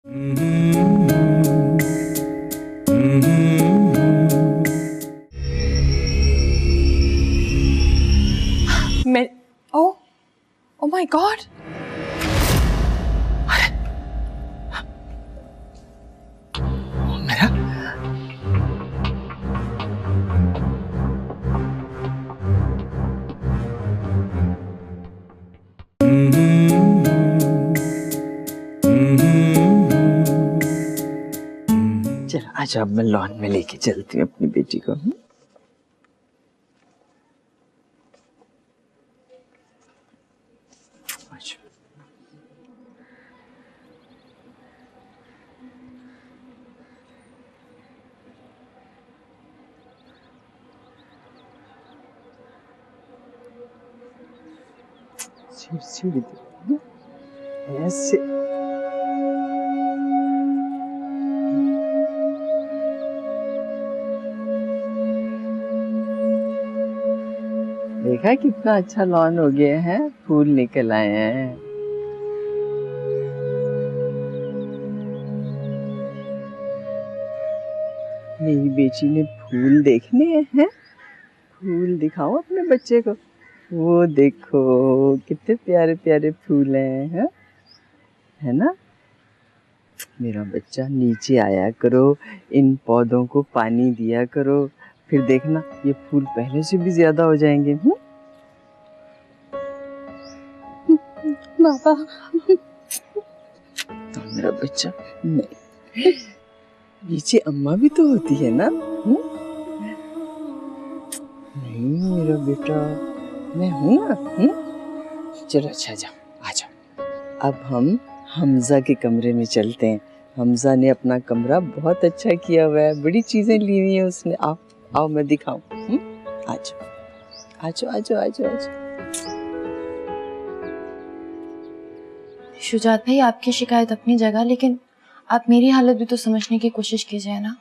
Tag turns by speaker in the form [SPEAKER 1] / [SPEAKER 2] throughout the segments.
[SPEAKER 1] मैं ओ oh my God,
[SPEAKER 2] मेरा चल आज अब मैं लॉन में लेके चलती हूँ अपनी बेटी को। सीढ़ी ऐसे देखा कितना अच्छा लॉन हो गया है, फूल निकल आए हैं। मेरी बेटी ने फूल देखने हैं, फूल दिखाओ अपने बच्चे को। वो देखो कितने प्यारे प्यारे फूल हैं, है ना। मेरा बच्चा नीचे आया करो, इन पौधों को पानी दिया करो, फिर देखना ये फूल पहले से भी ज्यादा हो जाएंगे।
[SPEAKER 1] पापा
[SPEAKER 2] तो मेरा बच्चा नहीं, नीचे अम्मा भी तो होती है ना। नहीं मेरा बेटा, मैं हूं ना। चलो अच्छा जाओ, आ जाओ। अब हम हमजा के कमरे में चलते हैं। हमजा ने अपना कमरा बहुत अच्छा किया हुआ है, बड़ी चीजें ली हुई है उसने। आओ आओ मैं दिखाऊं। आ जाओ आ जाओ आ जाओ आ जाओ आ जाओ।
[SPEAKER 3] शुजात भाई, आपकी शिकायत अपनी जगह, लेकिन आप मेरी हालत भी तो समझने की कोशिश कीजिए ना।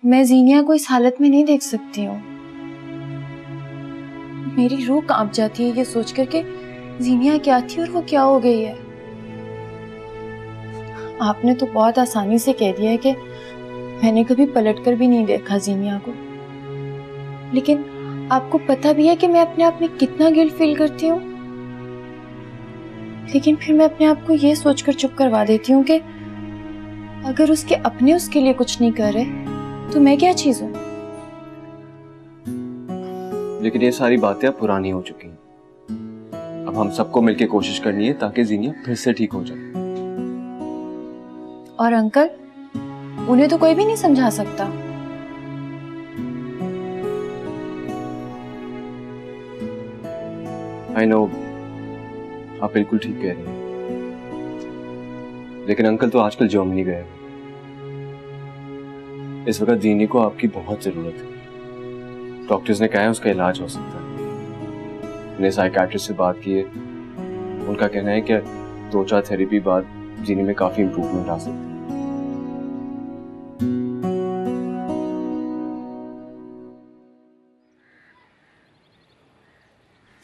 [SPEAKER 3] मैं जीनिया को इस हालत में नहीं देख सकती हूँ। मेरी रूह कांप जाती है ये सोच कर के जीनिया क्या थी और वो क्या हो गई है। आपने तो बहुत आसानी से कह दिया है कि मैंने कभी पलटकर भी नहीं देखा जीनिया को, लेकिन आपको पता भी है कि मैं अपने आप में कितना गिल्ट फील करती हूँ। लेकिन फिर मैं अपने आप को ये सोचकर चुप करवा देती हूँ कि अगर उसके अपने उसके लिए कुछ नहीं कर रहे तो मैं क्या चीज हूँ।
[SPEAKER 4] लेकिन ये सारी बातें अब पुरानी हो चुकी हैं। अब हम सबको मिलकर कोशिश करनी है ताकि जीनिया फिर से ठीक हो जाए।
[SPEAKER 3] और अंकल, उन्हें तो कोई भी नहीं समझा सकता।
[SPEAKER 4] आई नो, आप बिल्कुल ठीक कह रहे हैं, लेकिन अंकल तो आजकल जर्मनी गए हैं। इस वक्त जीनी को आपकी बहुत जरूरत है। डॉक्टर्स ने कहा है उसका इलाज हो सकता है। मैंने साइकियाट्रिस्ट से बात की है, उनका कहना है कि 2-4 थेरेपी बाद जीनी में काफी इंप्रूवमेंट आ सकती है।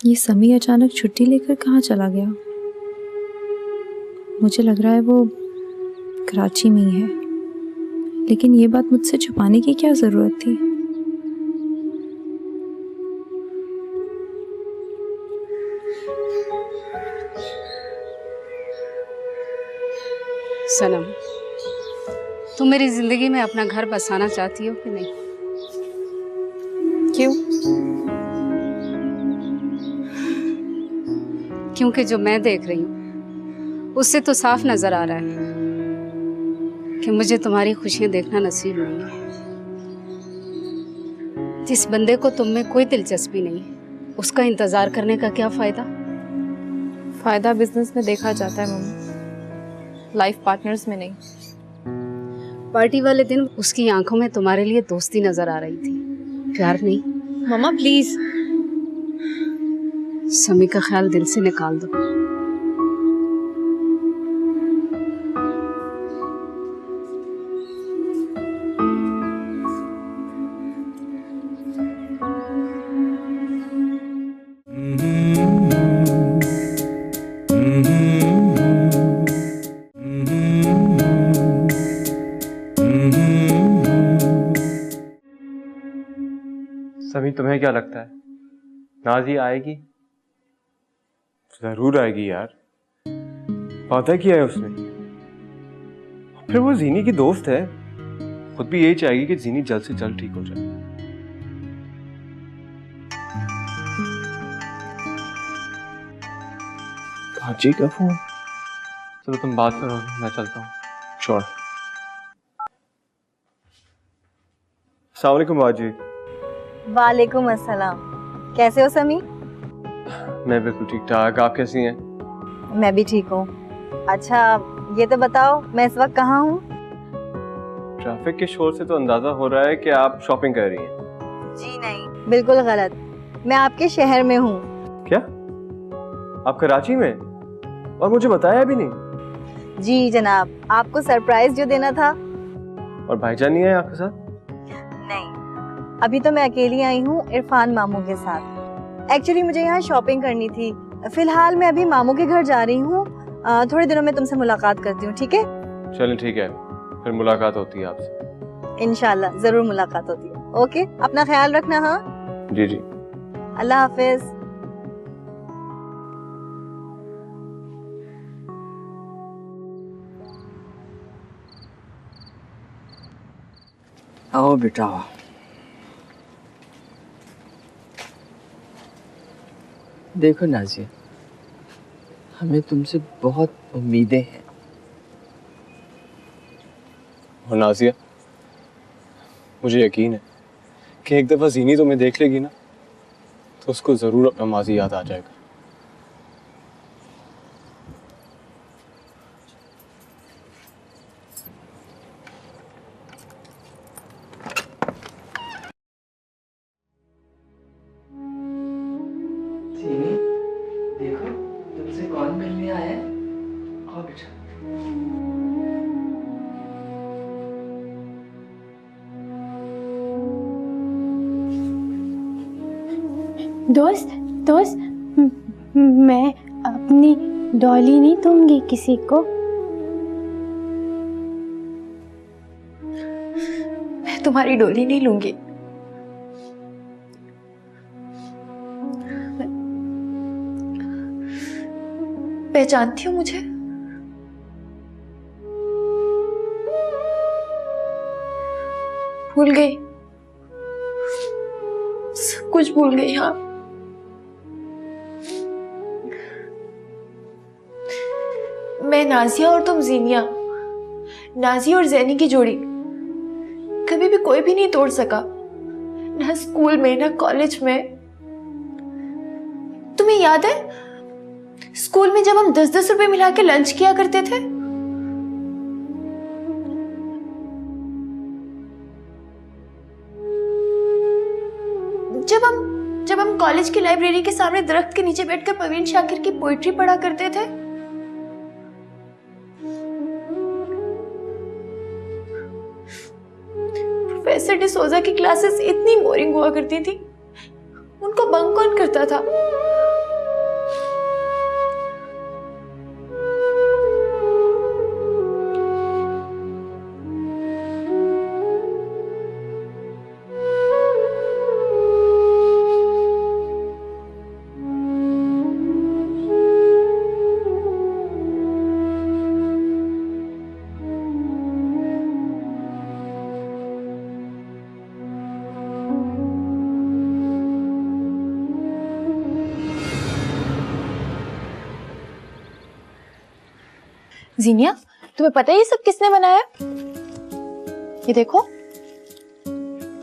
[SPEAKER 5] ये समी अचानक छुट्टी लेकर कहाँ चला गया? मुझे लग रहा है वो कराची में ही है, लेकिन ये बात मुझसे छुपाने की क्या जरूरत थी?
[SPEAKER 6] सनम, तुम मेरी जिंदगी में अपना घर बसाना चाहती हो कि नहीं?
[SPEAKER 1] क्यों?
[SPEAKER 6] क्योंकि जो मैं देख रही हूँ उससे तो साफ नजर आ रहा है कि मुझे तुम्हारी खुशियां देखना नसीब नहीं है। जिस बंदे को तुम में कोई दिलचस्पी नहीं, उसका इंतजार करने का क्या फायदा?
[SPEAKER 1] फायदा बिजनेस में देखा जाता है मम्मी, लाइफ पार्टनर्स में नहीं।
[SPEAKER 6] पार्टी वाले दिन उसकी आंखों में तुम्हारे लिए दोस्ती नजर आ रही थी, प्यार नहीं।
[SPEAKER 1] मम्मा प्लीज।
[SPEAKER 6] समी का ख्याल दिल से निकाल दो।
[SPEAKER 4] अभी तुम्हें क्या लगता है नाज़ी आएगी? जरूर आएगी यार, वादा किया है उसने। फिर वो जीनी की दोस्त है, खुद भी यही चाहेगी कि जीनी जल्द से जल्द ठीक हो जाए। काजी का फोन। चलो तुम बात करो, मैं चलता हूँ। श्योर। अस्सलाम वालेकुम बाजी।
[SPEAKER 7] वालेकुम अस्सलाम। कैसे हो समी?
[SPEAKER 4] मैं बिल्कुल ठीक ठाक, आप कैसी हैं?
[SPEAKER 7] मैं भी ठीक हूँ। अच्छा ये तो बताओ मैं इस वक्त कहाँ हूँ?
[SPEAKER 4] ट्रैफिक के शोर से तो अंदाजा हो रहा है कि आप शॉपिंग कर रही हैं।
[SPEAKER 7] जी नहीं, बिल्कुल गलत। मैं आपके शहर में हूँ।
[SPEAKER 4] क्या आप कराची में? और मुझे बताया भी नहीं।
[SPEAKER 7] जी जनाब, आपको सरप्राइज जो देना था।
[SPEAKER 4] और भाईजान नहीं है आपके साथ?
[SPEAKER 7] नहीं, अभी तो मैं अकेली आई हूँ इरफान मामू के साथ। एक्चुअली मुझे यहाँ शॉपिंग करनी थी। फिलहाल मैं अभी मामू के घर जा रही हूँ। थोड़े दिनों में तुमसे मुलाकात करती हूँ, ठीक है?
[SPEAKER 4] चलें ठीक है, फिर मुलाकात होती है आपसे।
[SPEAKER 7] इंशाल्लाह जरूर मुलाकात होती है। ओके, अपना ख्याल रखना। हाँ
[SPEAKER 4] जी जी।
[SPEAKER 7] अल्लाह हाफिज।
[SPEAKER 2] आओ बेटा। देखो नाजिया, हमें तुमसे बहुत उम्मीदें हैं।
[SPEAKER 4] और नाजिया, मुझे यकीन है कि एक दफा जीनी तुम्हें देख लेगी ना तो उसको जरूर अपना माजी याद आ जाएगा।
[SPEAKER 2] देखो तुमसे कौन मिलने आया है। आओ बेटा।
[SPEAKER 8] दोस्त दोस्त मैं अपनी डॉली नहीं दूंगी किसी को।
[SPEAKER 3] मैं तुम्हारी डोली नहीं लूंगी। पहचानती हो मुझे? भूल गई, सब कुछ भूल गई। हाँ, मैं नाजिया और तुम जीनिया, नाजिया और जैनी की जोड़ी कभी भी कोई भी नहीं तोड़ सका, ना स्कूल में ना कॉलेज में। तुम्हें याद है स्कूल में जब हम 10-10 रुपए मिला के लंच किया करते थे? जब हम कॉलेज की लाइब्रेरी के सामने दरख्त के नीचे बैठकर परवीन शाकिर की पोइट्री पढ़ा करते थे। प्रोफेसर डिसोजा की क्लासेस इतनी बोरिंग हुआ करती थी, उनको बंक कौन करता था? जीनिया, तुम्हें पता है ये सब किसने बनाया? ये देखो,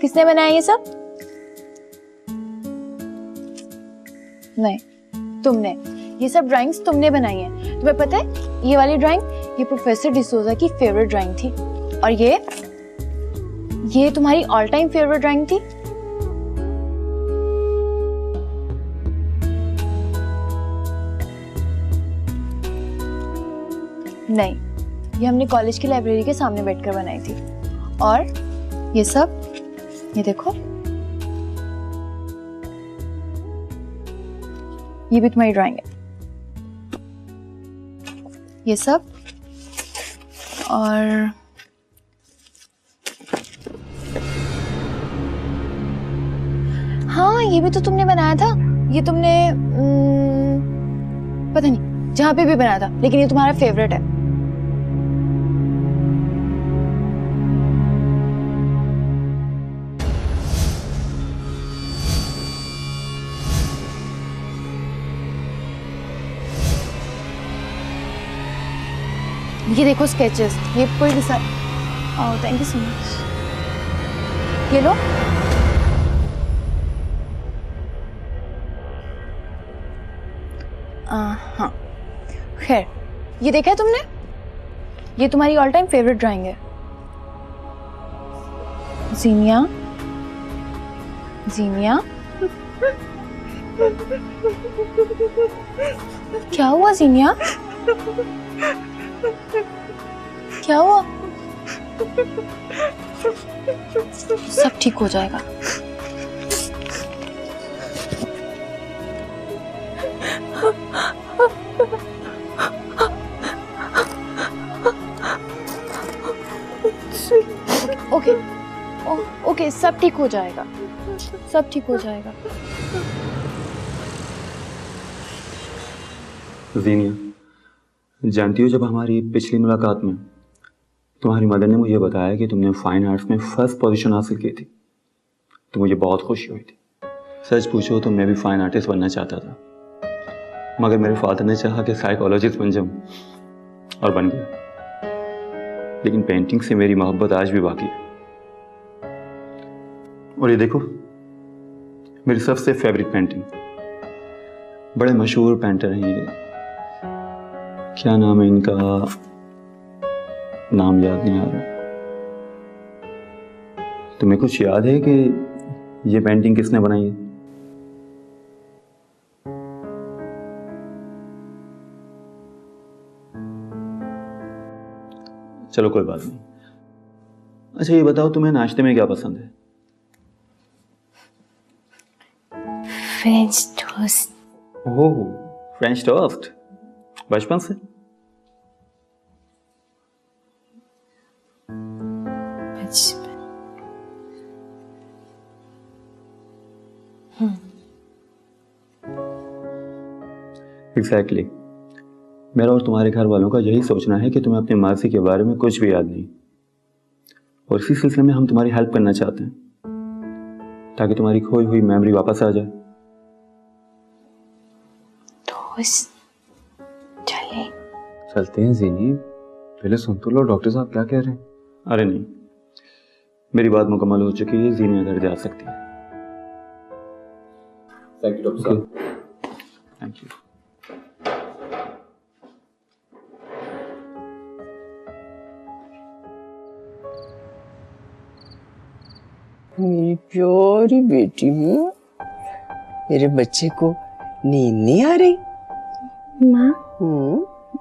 [SPEAKER 3] किसने बनाया ये सब? नहीं, तुमने। ये सब ड्राइंग्स तुमने बनाई हैं। तुम्हें पता है ये वाली ड्राइंग, ये प्रोफेसर डिसोजा की फेवरेट ड्राइंग थी। और ये तुम्हारी ऑल टाइम फेवरेट ड्राइंग थी। नहीं, ये हमने कॉलेज की लाइब्रेरी के सामने बैठकर बनाई थी। और ये सब, ये देखो, ये भी तुम्हारी ड्राइंग है। ये सब और ये भी तो तुमने बनाया था। ये तुमने पता नहीं जहाँ पे भी बनाया था, लेकिन ये तुम्हारा फेवरेट है। ये देखो स्केचेस, ये कोई भी oh thank you so much. ये लो। हाँ खैर, ये देखा है तुमने? ये तुम्हारी ऑल टाइम फेवरेट ड्राइंग है। जीनिया, जीनिया क्या हुआ जीनिया? क्या हुआ? सब ठीक हो जाएगा। ओके ओके, सब ठीक हो जाएगा, सब ठीक हो जाएगा।
[SPEAKER 9] ज़ीनिया, जानती हो जब हमारी पिछली मुलाकात में तुम्हारी मदर ने मुझे बताया कि तुमने फाइन आर्ट्स में फर्स्ट पोजीशन हासिल की थी, तो मुझे बहुत खुशी हुई थी। सच पूछो तो मैं भी फाइन आर्टिस्ट बनना चाहता था, मगर मेरे फादर ने चाहा कि साइकोलॉजिस्ट बन जाऊं, और बन गया। लेकिन पेंटिंग से मेरी मोहब्बत आज भी बाकी है। और ये देखो, मेरी सबसे फेवरेट पेंटिंग, बड़े मशहूर पेंटर हैं ये, क्या नाम है इनका, नाम याद नहीं आ रहा। तुम्हें कुछ याद है कि ये पेंटिंग किसने बनाई है? चलो कोई बात नहीं। अच्छा ये बताओ, तुम्हें नाश्ते में क्या पसंद है?
[SPEAKER 8] French toast.
[SPEAKER 9] Oh, French toast, बचपन से? एग्जैक्टली। मेरा और तुम्हारे घर वालों का यही सोचना है कि तुम्हें अपने माजी के बारे में कुछ भी याद नहीं, और इसी सिलसिले में हम तुम्हारी हेल्प करना चाहते हैं, ताकि तुम्हारी खोई हुई मेमोरी वापस आ जाए।
[SPEAKER 8] चले
[SPEAKER 4] चलते हैं ज़ीनी, पहले सुन तो लो डॉक्टर साहब क्या कह रहे हैं।
[SPEAKER 9] अरे नहीं, मेरी बात मुकम्मल हो चुकी है, ज़ीनिया घर जा सकती है।
[SPEAKER 4] थैंक यू डॉक्टर साहब।
[SPEAKER 9] Thank you.
[SPEAKER 2] मेरी प्यारी बेटी हूँ, मेरे बच्चे को नींद नहीं आ रही?
[SPEAKER 8] माँ,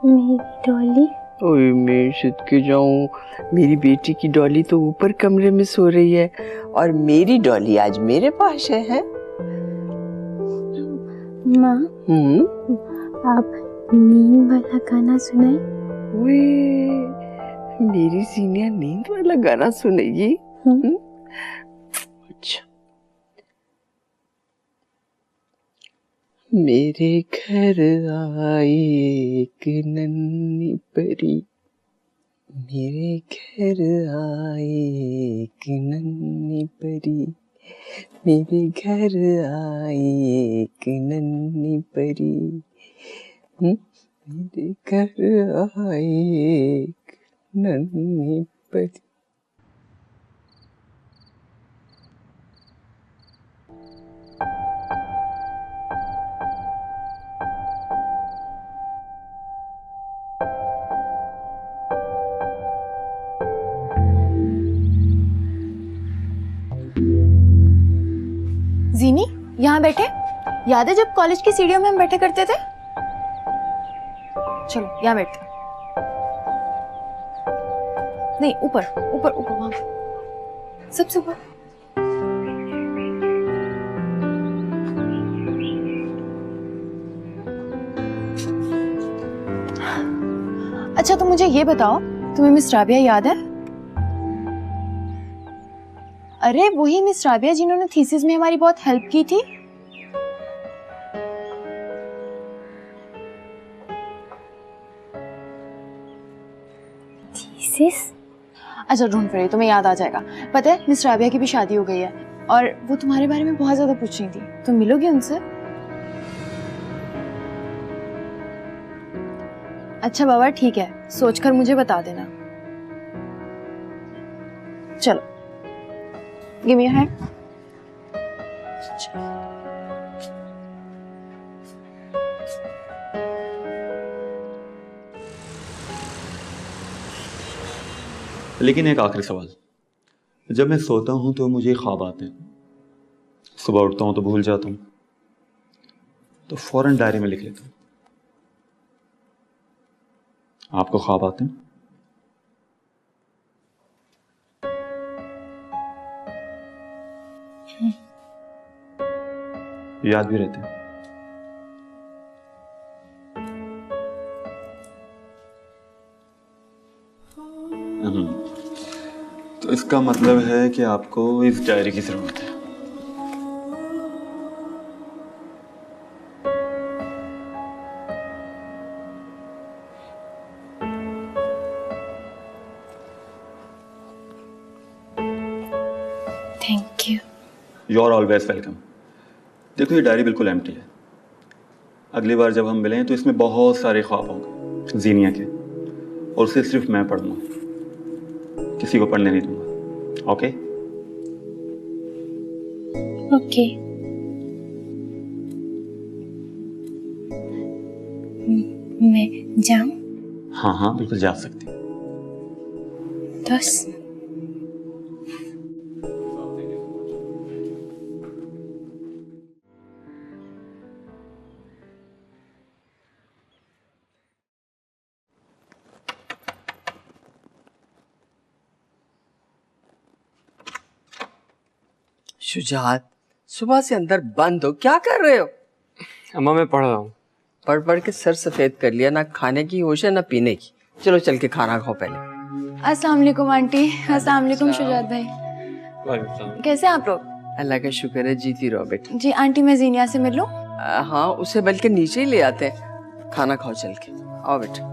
[SPEAKER 8] मेरी डॉली।
[SPEAKER 2] ओए मैं सदके जाऊं, मेरी बेटी की डॉली तो ऊपर कमरे में सो रही है, और मेरी डॉली आज मेरे पास है?
[SPEAKER 8] माँ, आप नींद वाला गाना सुनाए।
[SPEAKER 2] ओए मेरी सीनिया नींद वाला गाना सुनेगी? अच्छा। मेरे घर आई एक नन्ही परी, मेरे घर आई एक नन्ही परी, मेरे घर आई एक नन्ही परी, मेरे घर आई एक नन्ही परी।
[SPEAKER 3] जीनी, यहाँ बैठे? याद है जब कॉलेज की सीढ़ियों में हम बैठे करते थे? चलो यहाँ बैठते। नहीं, ऊपर ऊपर ऊपर, वहां सबसे ऊपर। अच्छा तो मुझे ये बताओ, तुम्हें मिस राबिया याद है? अरे वही मिस राबिया जिन्होंने थीसिस में हमारी बहुत हेल्प की थी।
[SPEAKER 8] मिसेस
[SPEAKER 3] अच्छा डोंट वरी, तुम्हें याद आ जाएगा। पता है मिस राबिया की भी शादी हो गई है और वो तुम्हारे बारे में बहुत ज्यादा पूछ रही थी। तुम मिलोगे उनसे? अच्छा बाबा ठीक है, सोचकर मुझे बता देना। चलो गिव मी योर हैंड।
[SPEAKER 9] लेकिन एक आखिरी सवाल, जब मैं सोता हूँ तो मुझे ख्वाब आते हैं, सुबह उठता हूँ तो भूल जाता हूँ, तो फौरन डायरी में लिख लेता हूँ। आपको ख्वाब आते हैं? याद भी रहते हैं? तो इसका मतलब है कि आपको इस डायरी की जरूरत है।
[SPEAKER 8] Thank you.
[SPEAKER 9] You are always welcome. देखो ये डायरी बिल्कुल एम्प्टी है। अगली बार जब हम मिलें तो इसमें बहुत सारे ख्वाब होंगे जीनिया के, और उसे सिर्फ मैं पढ़ूंगा, किसी को पढ़ने नहीं दूंगा। ओके?
[SPEAKER 8] ओके। मैं जाऊं?
[SPEAKER 9] हाँ हाँ बिल्कुल जा सकती।
[SPEAKER 8] दोस्त
[SPEAKER 2] शुजात, सुबह से अंदर बंद हो, क्या कर रहे हो?
[SPEAKER 4] अम्मा मैं पढ़ रहा हूँ।
[SPEAKER 2] पढ़ पढ़ के सर सफेद कर लिया, ना खाने की होश है ना पीने की। चलो चल के खाना खाओ पहले।
[SPEAKER 3] अस्सलाम वालेकुम आंटी। अस्सलाम वालेकुम शुजात भाई। कैसे हैं आप लोग?
[SPEAKER 2] अल्लाह का शुक्र है, जीती रहो बेटा।
[SPEAKER 3] जी आंटी मैं जीनिया से मिल लूं?
[SPEAKER 2] हाँ उसे बल्कि नीचे ही ले आते हैं। खाना खाओ चल के, आओ बेटा।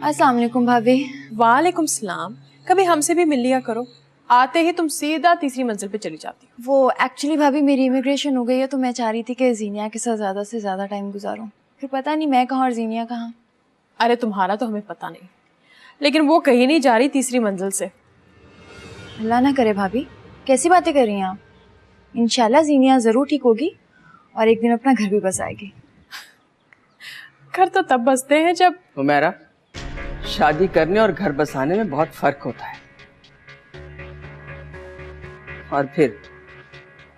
[SPEAKER 3] अस्सलाम वालेकुम भाभी।
[SPEAKER 10] वालेकुम सलाम। कभी हमसे भी मिल लिया करो, आते ही तुम सीधा तीसरी मंजिल पे चली जाती हो।
[SPEAKER 3] वो एक्चुअली भाभी मेरी इमिग्रेशन हो गई है तो मैं चाह रही थी कि जीनिया के साथ ज़्यादा से ज़्यादा टाइम गुजारूं। फिर पता नहीं मैं कहाँ और जीनिया कहाँ।
[SPEAKER 10] अरे तुम्हारा तो हमें पता नहीं, लेकिन वो कहीं नहीं जा रही तीसरी मंजिल से।
[SPEAKER 3] अल्लाह ना करे भाभी, कैसी बातें कर रही हैं आप? इंशाल्लाह जीनिया ज़रूर ठीक होगी और एक दिन अपना घर भी बसाएगी।
[SPEAKER 10] घर तो तब बसते हैं जब
[SPEAKER 2] हुमैरा, शादी करने और घर बसाने में बहुत फर्क होता है। और फिर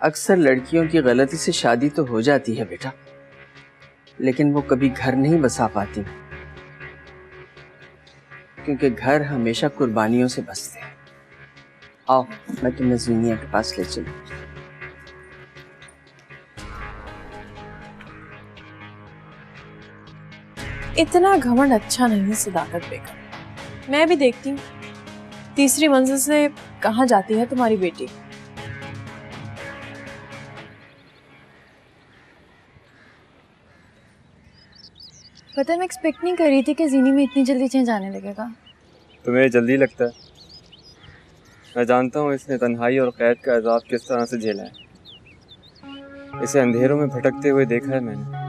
[SPEAKER 2] अक्सर लड़कियों की गलती से शादी तो हो जाती है बेटा, लेकिन वो कभी घर नहीं बसा पाती, क्योंकि घर हमेशा कुर्बानियों से बसते हैं। आओ मैं तुम्हें जीनिया के पास ले चलूं।
[SPEAKER 10] इतना घमंड अच्छा नहीं है सदाकत बेगम। मैं भी देखती हूँ तीसरी मंजिल से कहाँ जाती है तुम्हारी बेटी।
[SPEAKER 3] पता है मैं एक्सपेक्ट नहीं कर रही थी कि जीनी में इतनी जल्दी चेंज आने लगेगा।
[SPEAKER 4] तुम्हें जल्दी लगता है? मैं जानता हूँ इसने तन्हाई और कैद का अज़ाब किस तरह से झेला है। इसे अंधेरों में भटकते हुए देखा है मैंने।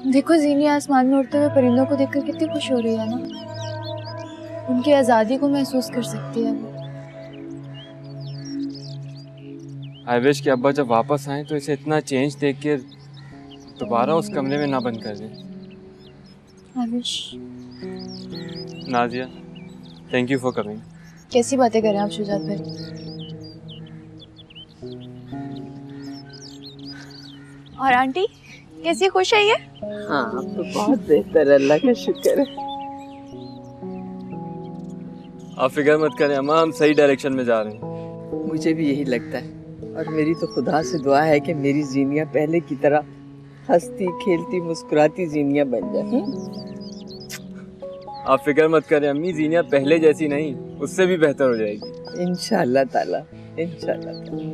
[SPEAKER 3] देखो जीनी आसमान में उड़ते हुए परिंदों को देखकर कितनी खुश हो रही है ना। उनकी आज़ादी को महसूस कर सकती है वो।
[SPEAKER 4] आई विश कि अब्बा जब वापस आए तो इसे इतना चेंज देख के दोबारा उस कमरे में ना बंद कर दें।
[SPEAKER 3] I wish.
[SPEAKER 4] Nazia, thank you for coming.
[SPEAKER 3] कैसी बातें कर रहे हैं आप शुजात भाई? और आंटी कैसी खुश है ये?
[SPEAKER 2] हाँ तो बहुत बेहतर, अल्लाह का शुक्र है।
[SPEAKER 4] आप फिक्र मत करें अम्मा, हम सही डायरेक्शन में जा रहे हैं।
[SPEAKER 2] मुझे भी यही लगता है, और मेरी तो खुदा से दुआ है कि मेरी जीनिया पहले की तरह हंसती खेलती मुस्कुराती जीनिया बन जाए।
[SPEAKER 4] आप फिक्र मत करें अम्मी, जीनिया पहले जैसी नहीं, उससे भी बेहतर हो जाएगी
[SPEAKER 2] इंशाल्लाह ताला, इंशाल्लाह ताला।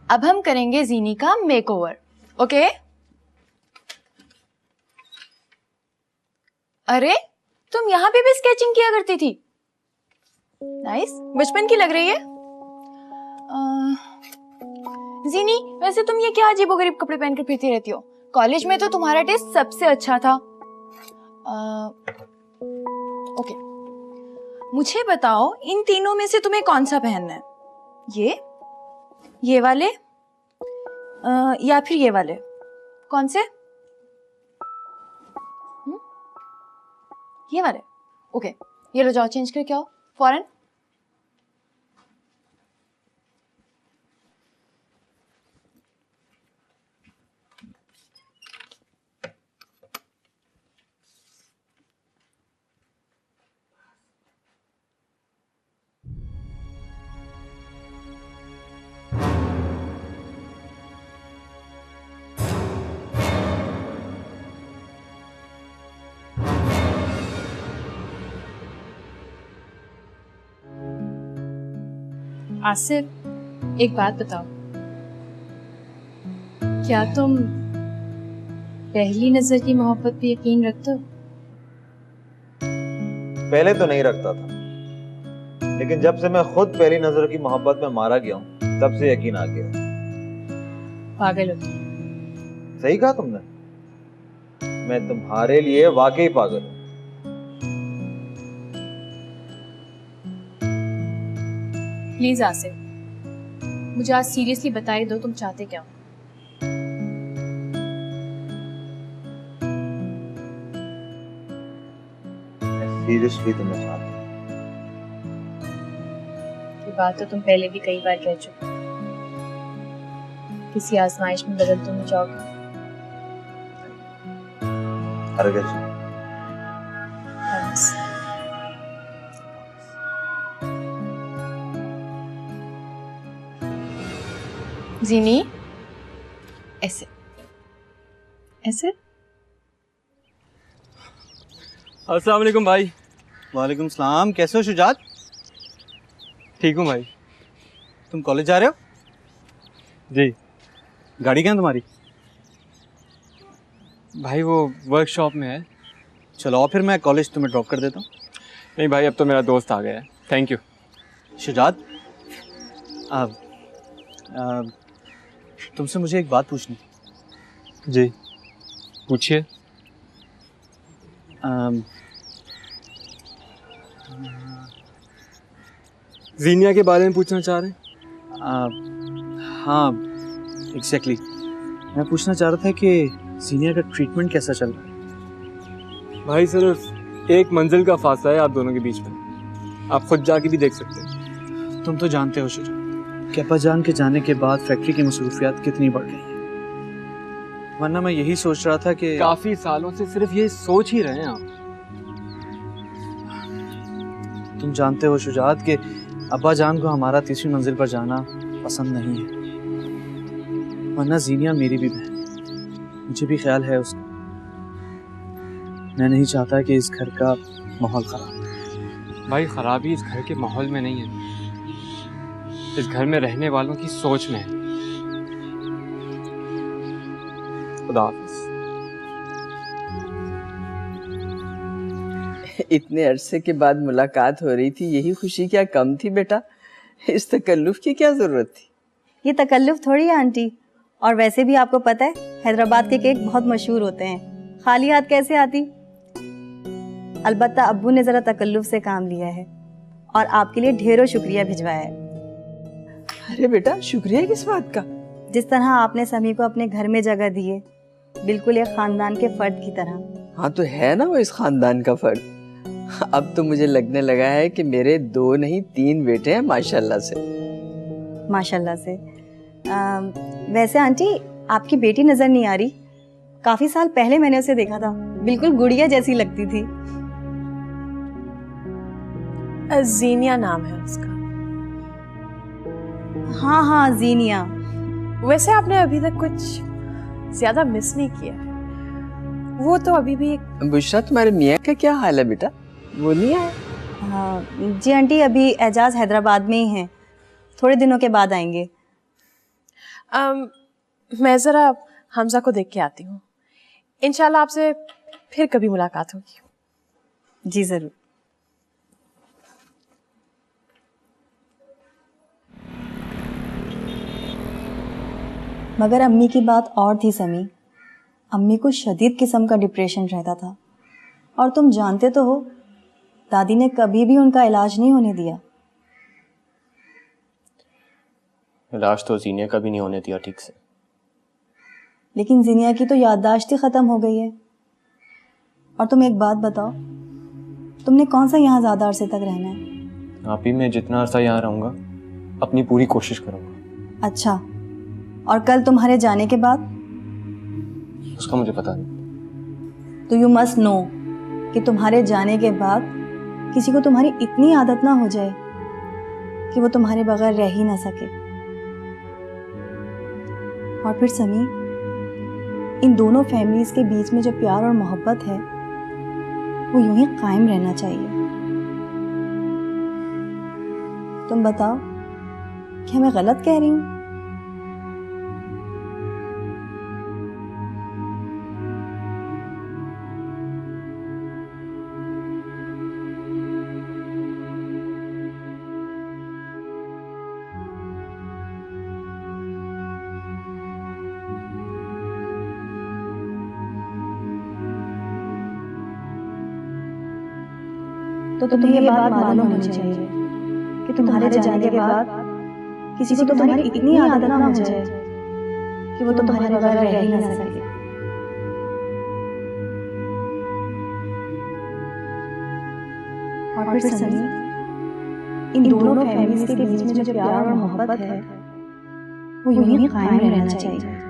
[SPEAKER 3] अब हम करेंगे जीनी का मेकओवर, ओके? अरे तुम यहाँ पे भी स्केचिंग किया करती थी, नाइस, बचपन की लग रही है। जीनी, वैसे तुम ये क्या अजीबोगरीब कपड़े पहनकर फिरती रहती हो? कॉलेज में तो तुम्हारा टेस्ट सबसे अच्छा था। ओके, मुझे बताओ इन तीनों में से तुम्हें कौन सा पहनना है? ये वाले या फिर ये वाले? कौन से? ये वाले? ओके, ये लो, जाओ चेंज करके आओ फौरन।
[SPEAKER 10] आसिफ, एक बात बताओ, क्या तुम पहली नजर की मोहब्बत पे यकीन रखते हो?
[SPEAKER 11] पहले तो नहीं रखता था, लेकिन जब से मैं खुद पहली नजर की मोहब्बत में मारा गया हूँ तब से यकीन आ गया।
[SPEAKER 10] पागल हो।
[SPEAKER 11] सही कहा तुमने, मैं तुम्हारे लिए वाकई पागल हूँ।
[SPEAKER 10] प्लीज आसिफ, मुझे आज सीरियसली बता ही दो, तुम चाहते क्या हो?
[SPEAKER 11] सीरियसली तुम्हें चाहता हूँ।
[SPEAKER 10] ये बात तो तुम पहले भी कई बार कह चुके हो। किसी आजमाइश में बदल तो नहीं जाओगे?
[SPEAKER 11] हरगिज़।
[SPEAKER 10] Promise.
[SPEAKER 3] जीनी, ऐसे ऐसे।
[SPEAKER 4] अस्सलाम वालेकुम भाई।
[SPEAKER 11] वालेकुम सलाम, कैसे हो शुजात?
[SPEAKER 4] ठीक हूँ भाई।
[SPEAKER 11] तुम कॉलेज जा रहे हो?
[SPEAKER 4] जी
[SPEAKER 11] गाड़ी क्या है तुम्हारी?
[SPEAKER 4] भाई वो वर्कशॉप में है।
[SPEAKER 11] चलो और फिर मैं कॉलेज तुम्हें ड्रॉप कर देता हूँ।
[SPEAKER 4] नहीं भाई, अब तो मेरा दोस्त आ गया है, थैंक यू।
[SPEAKER 11] शुजात, तुमसे मुझे एक बात पूछनी।
[SPEAKER 4] जी पूछिए। जीनिया के बारे में पूछना चाह रहे हैं?
[SPEAKER 11] हाँ एग्जैक्टली, मैं पूछना चाह रहा था कि सीनियर का ट्रीटमेंट कैसा चल रहा है?
[SPEAKER 4] भाई सिर्फ एक मंजिल का फासला है आप दोनों के बीच में, आप खुद जाके भी देख सकते हैं।
[SPEAKER 11] तुम तो जानते हो शुजात कि अब्बा जान के जाने के बाद फैक्ट्री की मसरूफियात कितनी बढ़ गई हैं। वरना मैं यही सोच रहा था कि
[SPEAKER 4] काफी सालों से सिर्फ ये सोच ही रहे हैं आप।
[SPEAKER 11] तुम जानते हो शुजात कि अब्बा जान को हमारा तीसरी मंजिल पर जाना पसंद नहीं है। वरना जीनिया मेरी भी बहन, मुझे भी ख्याल है उसका। मैं नहीं चाहता कि इस घर का माहौल खराब।
[SPEAKER 4] भाई खराबी इस घर के माहौल में नहीं है, इस घर में रहने वालों की सोच में है। खुदा हाफिज़।
[SPEAKER 2] इतने अरसे के बाद मुलाकात हो रही थी, यही खुशी क्या कम थी बेटा? इस तकल्लुफ की क्या जरूरत थी?
[SPEAKER 7] ये तकल्लुफ थोड़ी है आंटी। और वैसे भी आपको पता है हैदराबाद के केक बहुत मशहूर होते हैं, खाली हाथ कैसे आती। अलबत्ता अब्बू ने जरा तकल्लुफ से काम लिया है और आपके लिए ढेरों शुक्रिया भिजवाया है।
[SPEAKER 2] अरे बेटा, शुक्रिया किस बात का?
[SPEAKER 7] जिस तरह आपने समी को अपने घर में जगह दी है, बिल्कुल एक खानदान के फर्द की तरह।
[SPEAKER 2] हाँ तो है ना वो इस खानदान का फर्द। अब तो मुझे लगने लगा है कि मेरे 2 नहीं 3 बेटे हैं माशाल्लाह से।
[SPEAKER 7] माशाल्लाह से। वैसे आंटी, आपकी बेटी नजर नहीं आ रही। काफी साल पहले मैंने उसे देखा था, बिल्कुल गुड़िया जैसी लगती थी।
[SPEAKER 10] जीनिया नाम है उसका।
[SPEAKER 7] हाँ हाँ जीनिया।
[SPEAKER 10] वैसे आपने अभी तक कुछ ज्यादा मिस नहीं किया है। वो तो अभी भी
[SPEAKER 2] बुशरा, तुम्हारे मियाँ का क्या हाल है बेटा? वो नहीं आए?
[SPEAKER 7] हाँ जी आंटी, अभी एजाज हैदराबाद में ही हैं, थोड़े दिनों के बाद आएंगे।
[SPEAKER 10] मैं ज़रा हमजा को देख के आती हूँ। इंशाल्लाह आपसे फिर कभी मुलाकात होगी।
[SPEAKER 7] जी ज़रूर। मगर अम्मी की बात और थी समी। अम्मी को शदीद किस्म का डिप्रेशन रहता था, और तुम जानते तो हो दादी ने कभी भी उनका इलाज नहीं होने दिया।
[SPEAKER 4] इलाज तो जीनिया का भी नहीं होने दिया ठीक से।
[SPEAKER 7] लेकिन जीनिया की तो याददाश्त ही ख़त्म हो गई है। और तुम एक बात बताओ, तुमने कौन सा यहाँ ज़्यादा अरसे तक रहना है?
[SPEAKER 4] आप ही, मैं जितना अरसा यहाँ रहूँगा अपनी पूरी कोशिश करूँगा।
[SPEAKER 7] अच्छा, और कल तुम्हारे जाने के बाद?
[SPEAKER 4] उसका मुझे पता नहीं।
[SPEAKER 7] तो यू मस्ट नो कि तुम्हारे जाने के बाद किसी को तुम्हारी इतनी आदत ना हो जाए कि वो तुम्हारे बगैर रह ही ना सके। और फिर समी, इन दोनों फैमिलीज के बीच में जो प्यार और मोहब्बत है वो यूं ही कायम रहना चाहिए। तुम बताओ, क्या मैं गलत कह रही हूँ? तो तुम्हें ये बात मालूम होनी चाहिए कि तुम्हारे जाने के बाद किसी को तुम्हारी इतनी आदत ना हो जाए कि वो तुम्हारे बगैर रह ही ना सके। और फिर सनी, इन दोनों फैमिलीज के बीच में जो प्यार और मोहब्बत है वो यूं ही कायम रहना चाहिए।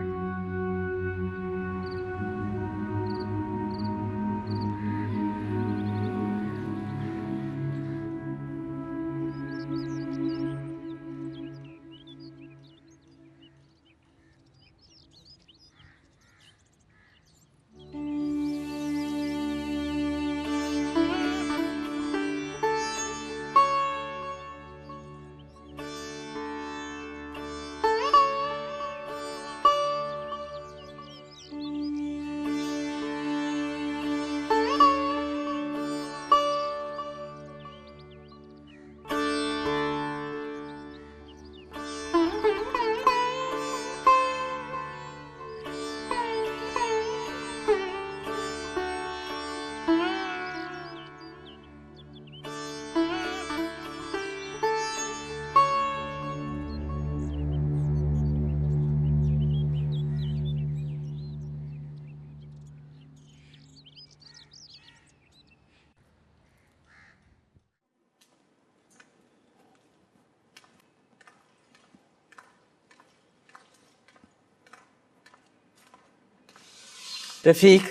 [SPEAKER 2] रफीक,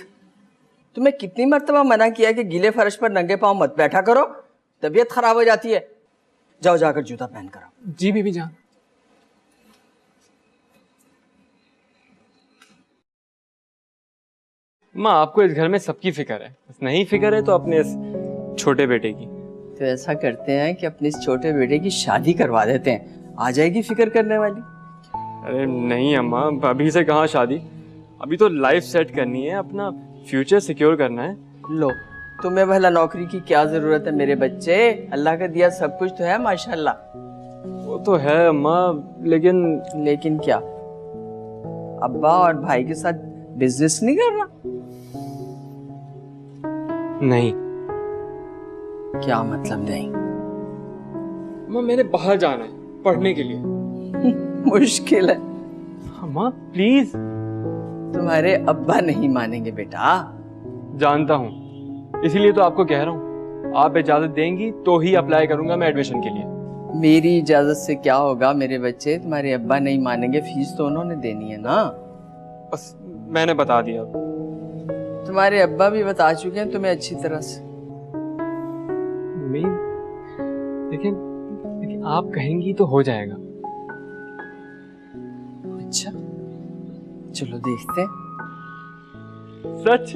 [SPEAKER 2] तुम्हें कितनी मर्तबा मना किया कि गीले फर्श पर नंगे पांव मत बैठा करो, तबीयत खराब हो जाती है। जाओ जाकर जूता पहन कर आओ।
[SPEAKER 12] जी बीबी जान। माँ, आपको इस घर में सबकी फिक्र है, बस नहीं फिक्र है तो अपने इस छोटे बेटे की।
[SPEAKER 2] तो ऐसा करते हैं कि अपने इस छोटे बेटे की शादी करवा देते हैं, आ जाएगी फिक्र करने वाली।
[SPEAKER 12] अरे नहीं अम्मा, अभी से कहाँ शादी, अभी तो लाइफ सेट करनी है, अपना फ्यूचर सिक्योर करना है।
[SPEAKER 2] लो, तुम्हें भला नौकरी की क्या जरूरत है मेरे बच्चे? अल्लाह का दिया सब कुछ तो है माशाल्लाह।
[SPEAKER 12] वो तो है अम्मा,
[SPEAKER 2] लेकिन क्या? अब्बा और भाई के साथ बिजनेस नहीं करना?
[SPEAKER 12] नहीं।
[SPEAKER 2] क्या मतलब नहीं?
[SPEAKER 12] अम्मा, मैंने बाहर जाना है पढ़ने के लिए।
[SPEAKER 2] मुश्किल है।
[SPEAKER 12] अम्मा प्लीज।
[SPEAKER 2] तुम्हारे अब्बा नहीं मानेंगे बेटा।
[SPEAKER 12] जानता हूँ, इसीलिए तो आपको कह रहा हूँ, आप इजाजत देंगी तो ही अप्लाई करूंगा मैं एडमिशन के लिए।
[SPEAKER 2] मेरी इजाजत से क्या होगा मेरे बच्चे? तुम्हारे अब्बा नहीं मानेंगे, फीस तो उन्होंने देनी है ना।
[SPEAKER 12] बस मैंने बता दिया।
[SPEAKER 2] तुम्हारे अब्बा भी बता चुके हैं तुम्हें अच्छी तरह से।
[SPEAKER 12] लेकिन आप कहेंगी तो हो जाएगा।
[SPEAKER 2] अच्छा चलो देखते हैं।
[SPEAKER 12] सच?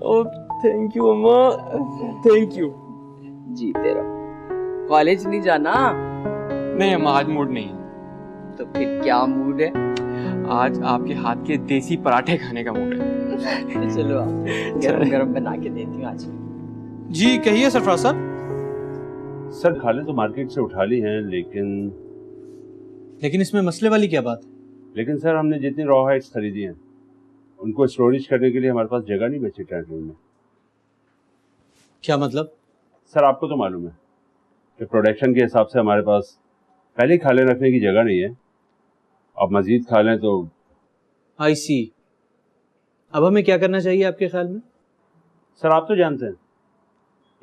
[SPEAKER 12] ओ थैंक यू अम्मा, थैंक यू।
[SPEAKER 2] जीते रहो। कॉलेज नहीं जाना?
[SPEAKER 12] नहीं अम्मा, आज मूड नहीं है।
[SPEAKER 2] तो फिर क्या मूड है?
[SPEAKER 12] आज आपके हाथ के देसी पराठे खाने का मूड है।
[SPEAKER 2] चलो आप गरम गरम बना के देती हूँ आज।
[SPEAKER 11] जी कहिए सरफराज साहब।
[SPEAKER 13] सर खाने तो मार्केट से उठा ली हैं,
[SPEAKER 11] लेकिन इसमें मसले वाली क्या बात?
[SPEAKER 13] लेकिन सर हमने जितनी रॉ हाइट्स खरीदी हैं उनको स्टोरेज करने के लिए हमारे पास जगह नहीं बची ट्रैक रूम में।
[SPEAKER 11] क्या मतलब?
[SPEAKER 13] सर आपको तो मालूम है कि प्रोडक्शन के हिसाब से हमारे पास पहले ही खाले रखने की जगह नहीं है। अब मजीद खा लें तो।
[SPEAKER 11] आई सी। अब हमें क्या करना चाहिए आपके ख्याल में?
[SPEAKER 13] सर आप तो जानते हैं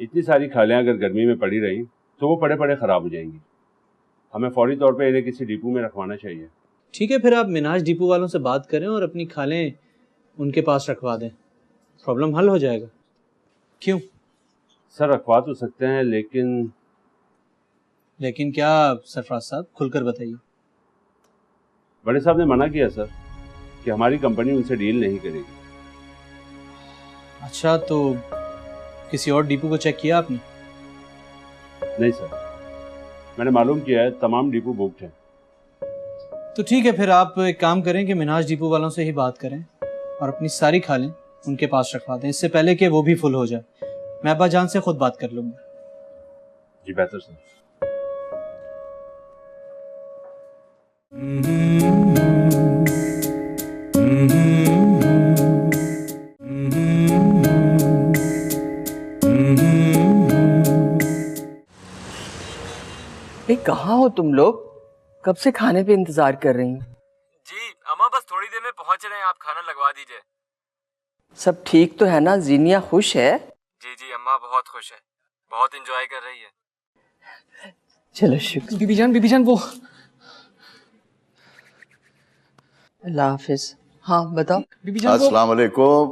[SPEAKER 13] इतनी सारी खालें अगर गर्मी में पड़ी रही तो वो पड़े पड़े ख़राब हो जाएंगी। हमें फौरी तौर पे इन्हें किसी डिपो में रखवाना चाहिए।
[SPEAKER 11] ठीक है, फिर आप मिनाज डिपो वालों से बात करें और अपनी खालें उनके पास रखवा दें, प्रॉब्लम हल हो जाएगा। क्यों?
[SPEAKER 13] सर रखवा तो सकते हैं लेकिन
[SPEAKER 11] क्या सरफराज साहब, खुलकर बताइए।
[SPEAKER 13] बड़े साहब ने मना किया सर कि हमारी कंपनी उनसे डील नहीं करेगी।
[SPEAKER 11] अच्छा, तो किसी और डिपो को चेक किया आपने?
[SPEAKER 13] नहीं सर, मैंने मालूम किया है तमाम डिपो बुक्ड हैं।
[SPEAKER 11] तो ठीक है, फिर आप एक काम करें कि मिनाज डिपो वालों से ही बात करें और अपनी सारी खालें उनके पास रखवा दें, इससे पहले कि वो भी फुल हो जाए। मैं अब्बा जान से खुद बात कर लूँगा।
[SPEAKER 13] जी बेहतर सर।
[SPEAKER 2] कहाँ हो तुम लोग? कब से खाने पे इंतजार कर रही हूँ।
[SPEAKER 12] जी अम्मा, बस थोड़ी देर में पहुंच रहे हैं, आप खाना लगवा दीजिए।
[SPEAKER 2] सब ठीक तो है ना? जीनिया खुश है?
[SPEAKER 12] जी जी अम्मा बहुत खुश है, बहुत एंजॉय कर रही है।
[SPEAKER 2] चलो शुक्र।
[SPEAKER 12] बीबी जान वो।
[SPEAKER 2] अल्लाह हाफिज। हाँ बताओ।
[SPEAKER 12] बीबी जान
[SPEAKER 14] अस्सलाम वालेकुम।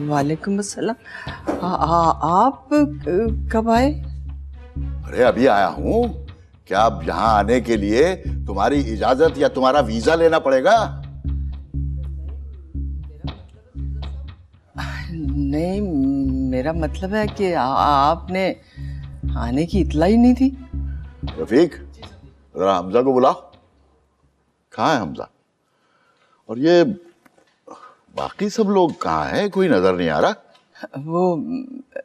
[SPEAKER 2] वालेकुम अस्सलाम। आप कब आए?
[SPEAKER 14] अरे अभी आया हूँ। क्या अब यहाँ आने के लिए तुम्हारी इजाजत या तुम्हारा वीजा लेना पड़ेगा?
[SPEAKER 2] नहीं, मेरा मतलब है कि आपने आने की इत्तला ही नहीं थी।
[SPEAKER 14] रफीक, जरा हमजा को बुलाओ। कहाँ है हमजा? और ये बाकी सब लोग कहाँ हैं? कोई नजर नहीं आ रहा।
[SPEAKER 2] वो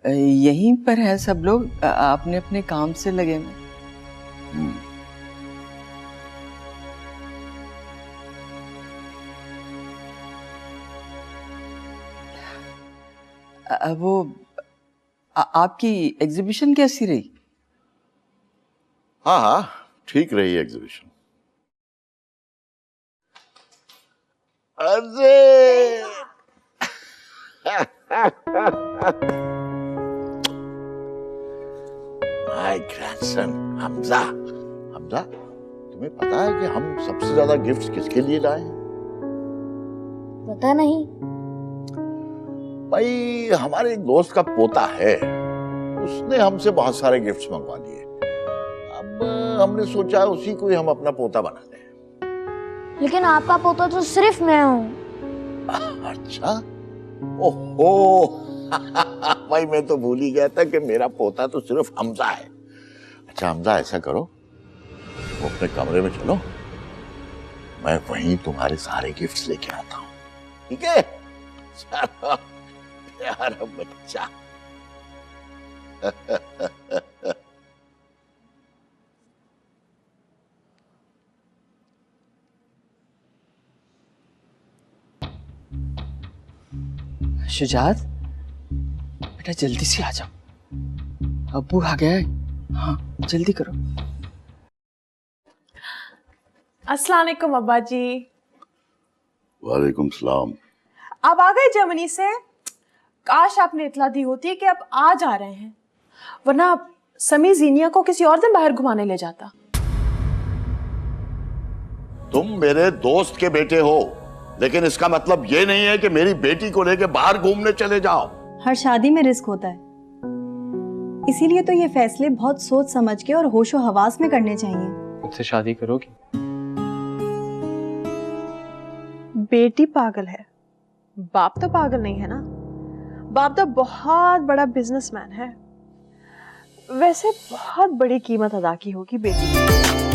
[SPEAKER 2] यहीं पर है सब लोग, अपने अपने काम से लगे हैं। वो आपकी एग्जीबिशन कैसी रही?
[SPEAKER 14] हाँ हाँ ठीक रही एग्जीबिशन। अरे माय ग्रैंडसन हमजा। हमजा, तुम्हें पता है कि हम सबसे ज्यादा गिफ्ट्स किसके लिए लाए हैं?
[SPEAKER 8] पता नहीं।
[SPEAKER 14] भाई हमारे एक दोस्त का पोता है, उसने हमसे बहुत सारे गिफ्ट्स मंगवा लिए। अब हमने सोचा उसी को ही हम अपना पोता बना दें।
[SPEAKER 8] लेकिन आपका पोता तो सिर्फ मैं हूँ।
[SPEAKER 14] अच्छा, ओहो भाई मैं तो भूल ही गया था कि मेरा पोता तो सिर्फ हमजा है। अच्छा हमजा, ऐसा करो, वो अपने कमरे में चलो, मैं वहीं तुम्हारे सारे गिफ्ट्स लेके आता हूँ। ठीक है? चलो प्यारा बच्चा।
[SPEAKER 2] शुजात, बेटा जल्दी से आ जाओ, अब्बू आ गया है। हाँ जल्दी करो।
[SPEAKER 10] अस्सलाम वालेकुम अब्बा जी।
[SPEAKER 14] वालेकुम सलाम।
[SPEAKER 10] आप आ गए जर्मनी से? काश आपने इतला दी होती कि आप आ जा रहे हैं, वरना समी जीनिया को किसी और दिन बाहर घुमाने ले जाता।
[SPEAKER 14] तुम मेरे दोस्त के बेटे हो, लेकिन इसका मतलब ये नहीं है कि मेरी बेटी को लेके बाहर घूमने चले जाओ।
[SPEAKER 7] हर शादी में रिस्क होता है, इसीलिए तो ये फैसले बहुत सोच समझ के और होशो हवास में करने चाहिए।
[SPEAKER 4] मुझसे शादी करोगी?
[SPEAKER 10] बेटी पागल है, बाप तो पागल नहीं है ना। बाप तो बहुत बड़ा बिजनेसमैन है। वैसे बहुत बड़ी कीमत अदा की होगी बेटी की।